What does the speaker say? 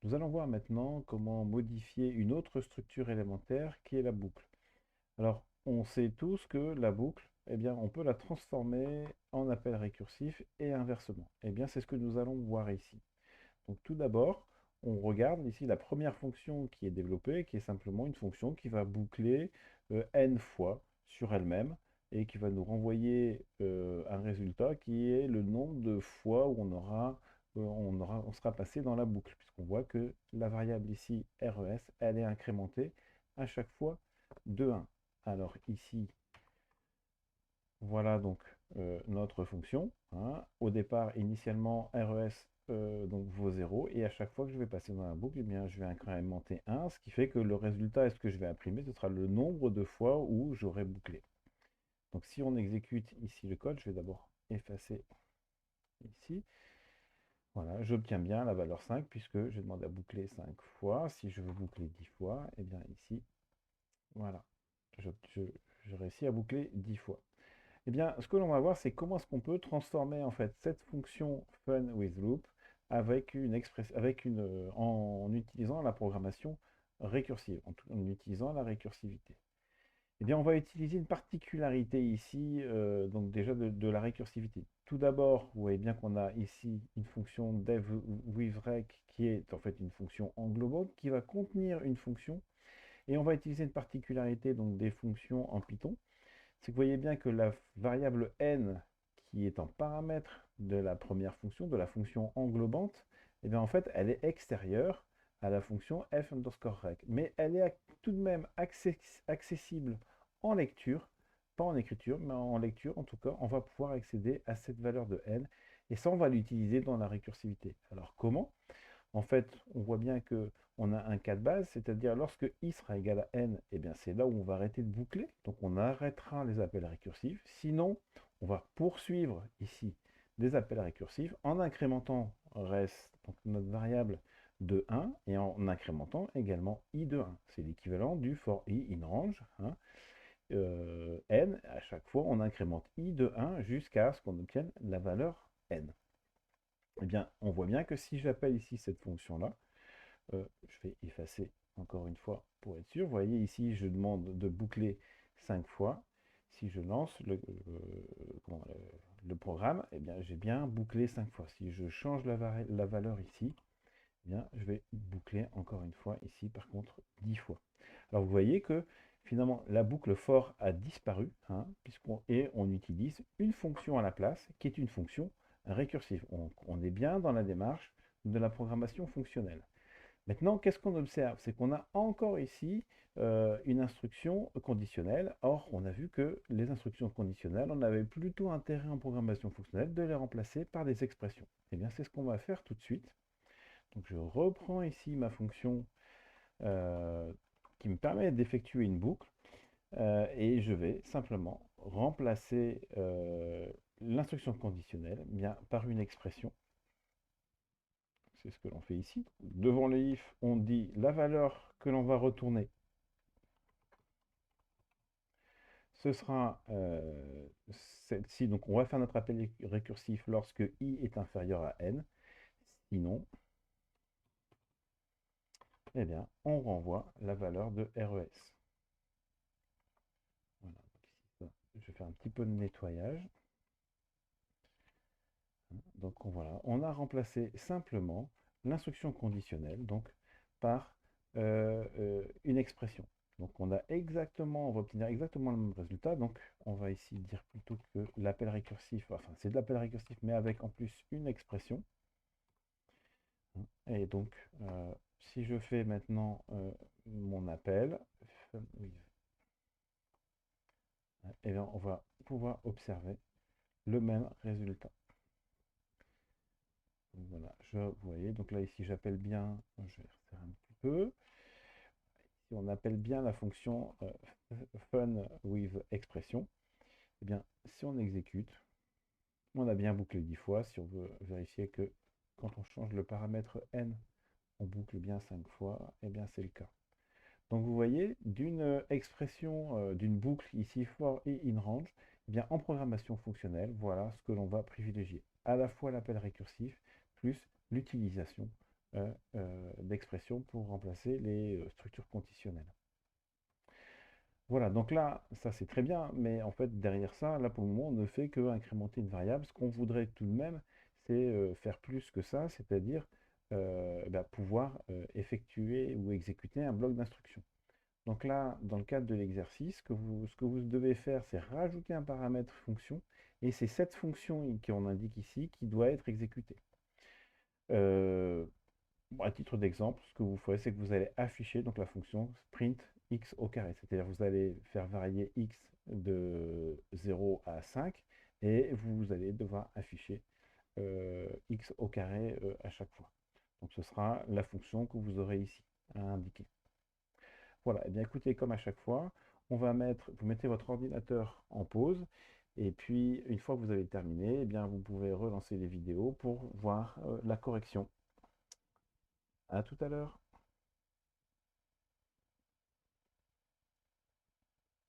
Nous allons voir maintenant comment modifier une autre structure élémentaire qui est la boucle. Alors, on sait tous que la boucle, eh bien, on peut la transformer en appel récursif et inversement. Eh bien, c'est ce que nous allons voir ici. Donc, tout d'abord, on regarde ici la première fonction qui est développée, qui est simplement une fonction qui va boucler n fois sur elle-même et qui va nous renvoyer un résultat qui est le nombre de fois où on sera passé dans la boucle, puisqu'on voit que la variable ici, res, elle est incrémentée à chaque fois de 1. Alors ici, voilà donc notre fonction, hein. Au départ, initialement, res donc vaut 0, et à chaque fois que je vais passer dans la boucle, eh bien, je vais incrémenter 1, ce qui fait que le résultat, est ce que je vais imprimer, ce sera le nombre de fois où j'aurai bouclé. Donc si on exécute ici le code, je vais d'abord effacer ici. Voilà, j'obtiens bien la valeur 5 puisque j'ai demandé à boucler 5 fois. Si je veux boucler 10 fois, eh bien ici, voilà, je réussis à boucler 10 fois. Eh bien, ce que l'on va voir, c'est comment est-ce qu'on peut transformer en fait cette fonction fun with loop avec en utilisant la programmation récursive, en utilisant la récursivité. Eh bien, on va utiliser une particularité ici, donc déjà de la récursivité. Tout d'abord, vous voyez bien qu'on a ici une fonction dev with rec qui est en fait une fonction englobante qui va contenir une fonction, et on va utiliser une particularité donc des fonctions en Python. C'est que vous voyez bien que la variable n qui est en paramètre de la première fonction, de la fonction englobante, eh bien en fait elle est extérieure à la fonction f underscore rec. Mais elle est tout de même accessible en lecture, pas en écriture, mais en lecture en tout cas, on va pouvoir accéder à cette valeur de n, et ça on va l'utiliser dans la récursivité. Alors comment? En fait, on voit bien que on a un cas de base, c'est-à-dire lorsque i sera égal à n, eh bien c'est là où on va arrêter de boucler, donc on arrêtera les appels récursifs. Sinon, on va poursuivre ici des appels récursifs en incrémentant res, donc notre variable de 1, et en incrémentant également i de 1. C'est l'équivalent du for i in range, hein. N, à chaque fois, on incrémente i de 1 jusqu'à ce qu'on obtienne la valeur n. Eh bien, on voit bien que si j'appelle ici cette fonction-là, je vais effacer encore une fois pour être sûr. Vous voyez ici, je demande de boucler 5 fois. Si je lance le programme, eh bien, j'ai bien bouclé 5 fois. Si je change la valeur ici, eh bien, je vais boucler encore une fois ici, par contre, 10 fois. Alors vous voyez que finalement, la boucle for a disparu, hein, et on utilise une fonction à la place, qui est une fonction récursive. On est bien dans la démarche de la programmation fonctionnelle. Maintenant, qu'est-ce qu'on observe? C'est qu'on a encore ici une instruction conditionnelle. Or, on a vu que les instructions conditionnelles, on avait plutôt intérêt en programmation fonctionnelle de les remplacer par des expressions. Eh bien, c'est ce qu'on va faire tout de suite. Donc, je reprends ici ma fonction euh, qui me permet d'effectuer une boucle, et je vais simplement remplacer l'instruction conditionnelle bien, par une expression. C'est ce que l'on fait ici. Devant le if, on dit la valeur que l'on va retourner. Ce sera celle-ci. Donc on va faire notre appel récursif lorsque i est inférieur à n. Sinon, eh bien, on renvoie la valeur de res. Voilà. Donc ici, je vais faire un petit peu de nettoyage. Donc voilà, on a remplacé simplement l'instruction conditionnelle donc par une expression. Donc on va obtenir exactement le même résultat. Donc on va ici dire plutôt que l'appel récursif, enfin c'est de l'appel récursif mais avec en plus une expression. Et donc si je fais maintenant mon appel, oui, et bien on va pouvoir observer le même résultat. Donc voilà, vous voyez, donc là ici j'appelle bien, je vais refaire un petit peu. Si on appelle bien la fonction fun with expression, eh bien si on exécute, on a bien bouclé 10 fois. Si on veut vérifier que quand on change le paramètre n, on boucle bien 5 fois, eh bien c'est le cas. Donc vous voyez, d'une expression, d'une boucle ici for et in range, eh bien en programmation fonctionnelle, voilà ce que l'on va privilégier. À la fois l'appel récursif plus l'utilisation d'expression pour remplacer les structures conditionnelles. Voilà, donc là, ça c'est très bien, mais en fait, derrière ça, là pour le moment, on ne fait que incrémenter une variable. Ce qu'on voudrait tout de même, c'est faire plus que ça, c'est-à-dire pouvoir effectuer ou exécuter un bloc d'instruction. Donc là, dans le cadre de l'exercice, ce que vous devez faire, c'est rajouter un paramètre fonction, et c'est cette fonction qu'on indique ici qui doit être exécutée. Bon, à titre d'exemple, ce que vous ferez, c'est que vous allez afficher donc la fonction print x au carré. C'est-à-dire vous allez faire varier x de 0 à 5 et vous allez devoir afficher x au carré à chaque fois. Donc ce sera la fonction que vous aurez ici à indiquer. Voilà, et bien écoutez, comme à chaque fois, vous mettez votre ordinateur en pause, et puis une fois que vous avez terminé, eh bien, vous pouvez relancer les vidéos pour voir la correction. À tout à l'heure.